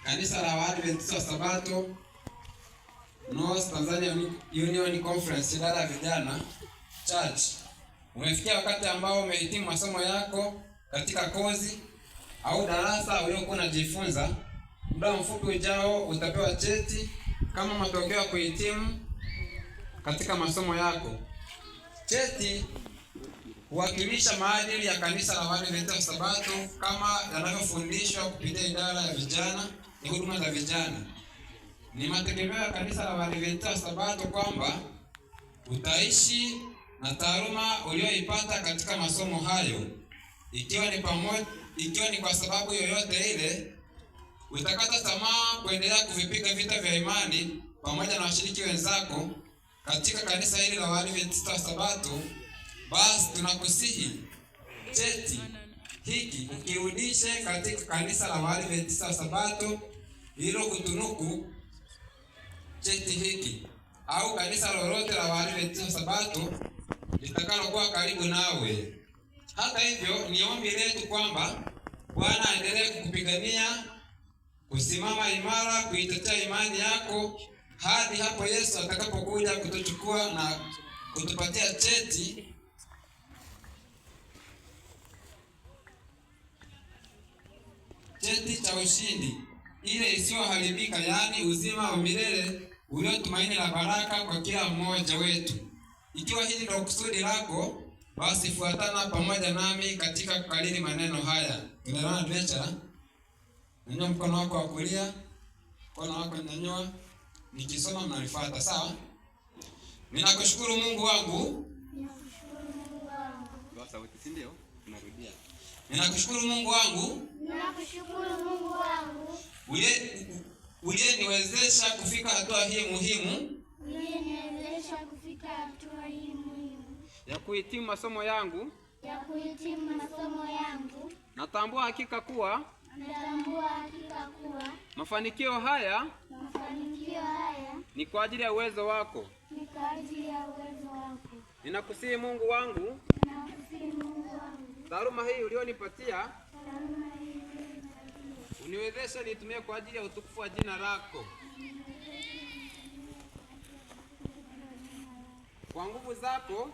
kanisa la Waadventista wa Sabato North Tanzania Union Conference, idara ya vijana church. Umefikia wakati ambao umehitimu masomo yako katika kozi au darasa uliokuwa unajifunza. Muda mfupi ujao utapewa cheti kama matokeo ya kuhitimu katika masomo yako. Cheti huwakilisha maadili ya kanisa la Waadventista wa Sabato kama yanavyofundishwa kupitia idara ya vijana na huduma za vijana. Ni mategemeo ya kanisa la Waadventista wa Sabato kwamba utaishi na taaluma uliyoipata katika masomo hayo, ikiwa ni kwa sababu yoyote ile utakata tamaa kuendelea kuvipiga vita vya imani pamoja na washiriki wenzako katika kanisa hili la Waadventista wa Sabato, basi tunakusihi cheti hiki ukirudishe katika kanisa la Waadventista wa Sabato hilo kutunuku cheti hiki, au kanisa lolote la Waadventista wa Sabato litakalokuwa karibu nawe. Hata hivyo, ni ombi letu kwamba Bwana aendelee kukupigania kusimama imara kuitetea imani yako hadi hapo Yesu atakapokuja kutuchukua na kutupatia cheti cha ushindi, ile isiyoharibika, yaani uzima wa milele uliotumaini la baraka kwa kila mmoja wetu. Ikiwa hili ndio kusudi lako, basi fuatana pamoja nami katika kukariri maneno haya. Tunaelewana adventure? Nyanyua mkono wako wa kulia, mkono wako nyanyua, nikisoma mnalifuata, sawa? Ninakushukuru Mungu wangu. Kwa sauti, si ndio? Tunarudia. Ninakushukuru Mungu wangu. Ninakushukuru Mungu wangu. Uliyeniwezesha kufika hatua hii muhimu. Uliyeniwezesha kufika hatua hii muhimu. Ya kuhitimu masomo yangu. Natambua hakika kuwa. Mafanikio haya. Ni kwa ajili ya uwezo wako. Ninakusihi Mungu wangu. Taaluma hii ulionipatia. Uniwezeshe nitumie kwa ajili ya utukufu wa jina lako. Kwa nguvu zako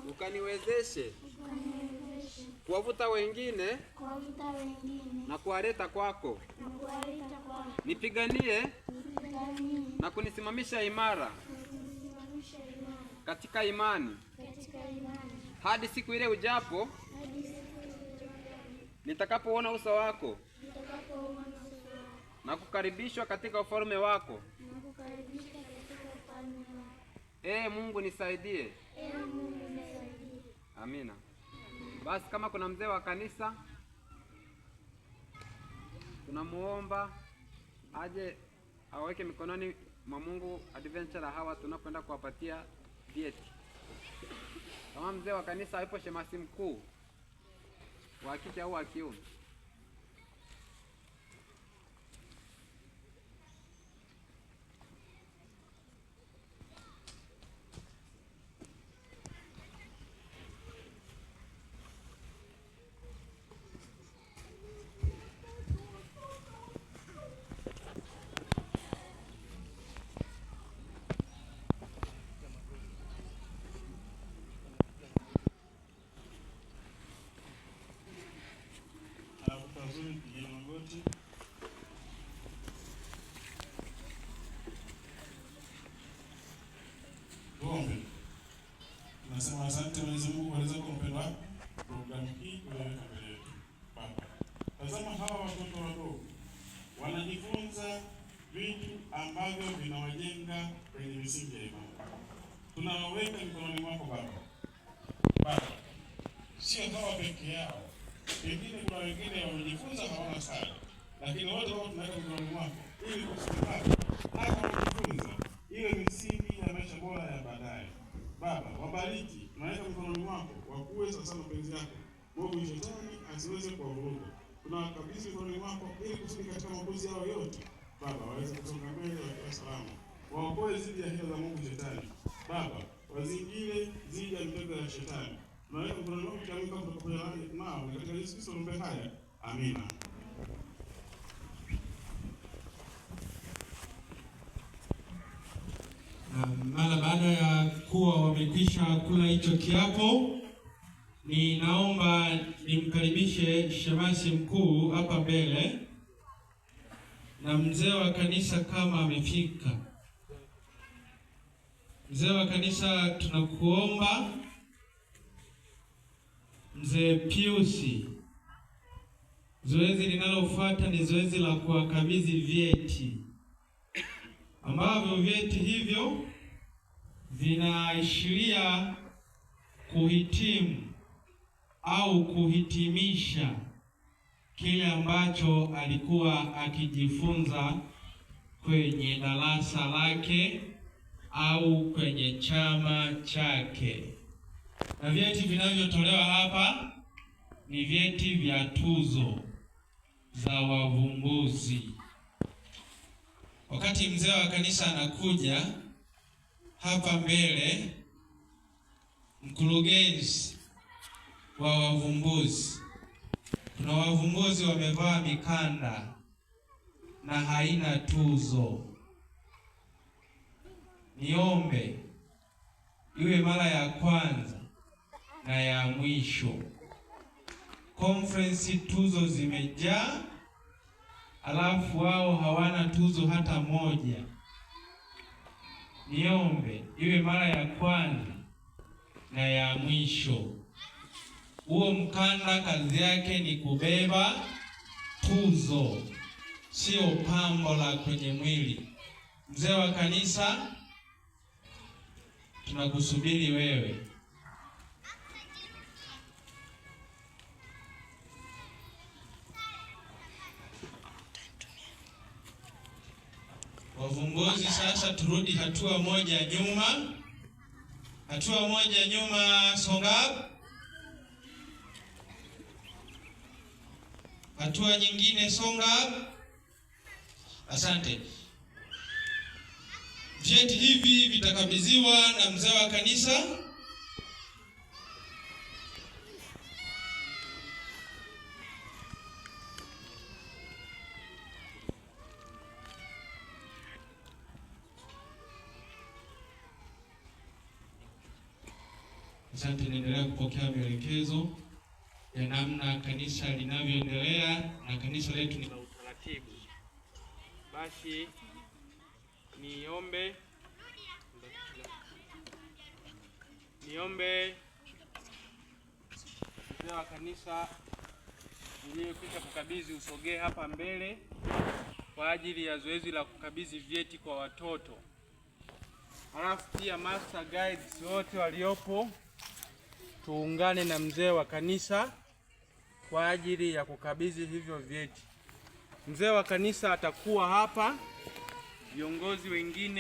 ukaniwezeshe kuwavuta wengine na kuwaleta kwako. Nipiganie na kunisimamisha imara katika imani hadi siku ile ujapo nitakapoona uso wako na kukaribishwa katika ufalme wako. Mungu nisaidie. Amina. Basi kama kuna mzee wa kanisa, tunamuomba aje aweke mikononi mwa Mungu adventure hawa tunakwenda kuwapatia vyeti. Kama mzee wa kanisa hayupo, shemasi mkuu wa kike au wa kiume. Tunasema asante Mwenyezi Mungu kwa kuweza kumpenda programu hii kuleta mbele yetu. Baba, tazama hawa watoto wadogo wanajifunza vitu ambavyo vinawajenga kwenye misingi ya imani. Tunawaweka mikononi mwako Baba. Baba, sio hawa peke yao. Pengine kuna wengine wamejifunza hawana sala, lakini wote wao tunaweka mikononi mwako ili kusaidia hata kujifunza ile misingi ya maisha bora ya baadaye. Baba, wabariki, tunaweka mikononi mwako, wakuwe sasa mapenzi yako. Mungu shetani asiweze kuwavuruga. Tunawakabidhi mikononi mwako ili kusudi katika makozi yao yote, Baba, waweze kusonga mbele wakiwa salama. Waokoe dhidi ya hila za Mungu shetani. Baba, wazingire dhidi ya mitego ya shetani. Tunaweka mikononi mwako tukiamini kutoka nao katika Yesu Kristo tunaomba haya. Amina. wamekwisha kula hicho kiapo, ninaomba nimkaribishe shemasi mkuu hapa mbele na mzee wa kanisa kama amefika. Mzee wa kanisa, tunakuomba Mzee Piusi. Zoezi linalofuata ni zoezi la kuwakabidhi vyeti, ambavyo vyeti hivyo vinaashiria kuhitimu au kuhitimisha kile ambacho alikuwa akijifunza kwenye darasa lake au kwenye chama chake. Na vyeti vinavyotolewa hapa ni vyeti vya tuzo za wavumbuzi. Wakati mzee wa kanisa anakuja hapa mbele, mkurugenzi wa wavumbuzi, kuna wavumbuzi wamevaa mikanda na haina tuzo. Niombe iwe mara ya kwanza na ya mwisho. Conference tuzo zimejaa, alafu wao hawana tuzo hata moja. Niombe iwe mara ya kwanza na ya mwisho. Huo mkanda kazi yake ni kubeba tuzo, sio pambo la kwenye mwili. Mzee wa kanisa, tunakusubiri wewe. Wavumbuzi, sasa turudi hatua moja nyuma. Hatua moja nyuma, songa. Hatua nyingine, songa. Asante. Vyeti hivi vitakabidhiwa na mzee wa kanisa. Asante, niendelea kupokea maelekezo ya namna kanisa linavyoendelea, na kanisa letu ni la utaratibu. Basi niombe mzee wa kanisa niliyekwisha kukabidhi usogee hapa mbele kwa ajili ya zoezi la kukabidhi vyeti kwa watoto. Halafu pia master guides wote waliopo tuungane na mzee wa kanisa kwa ajili ya kukabidhi hivyo vyeti. Mzee wa kanisa atakuwa hapa, viongozi wengine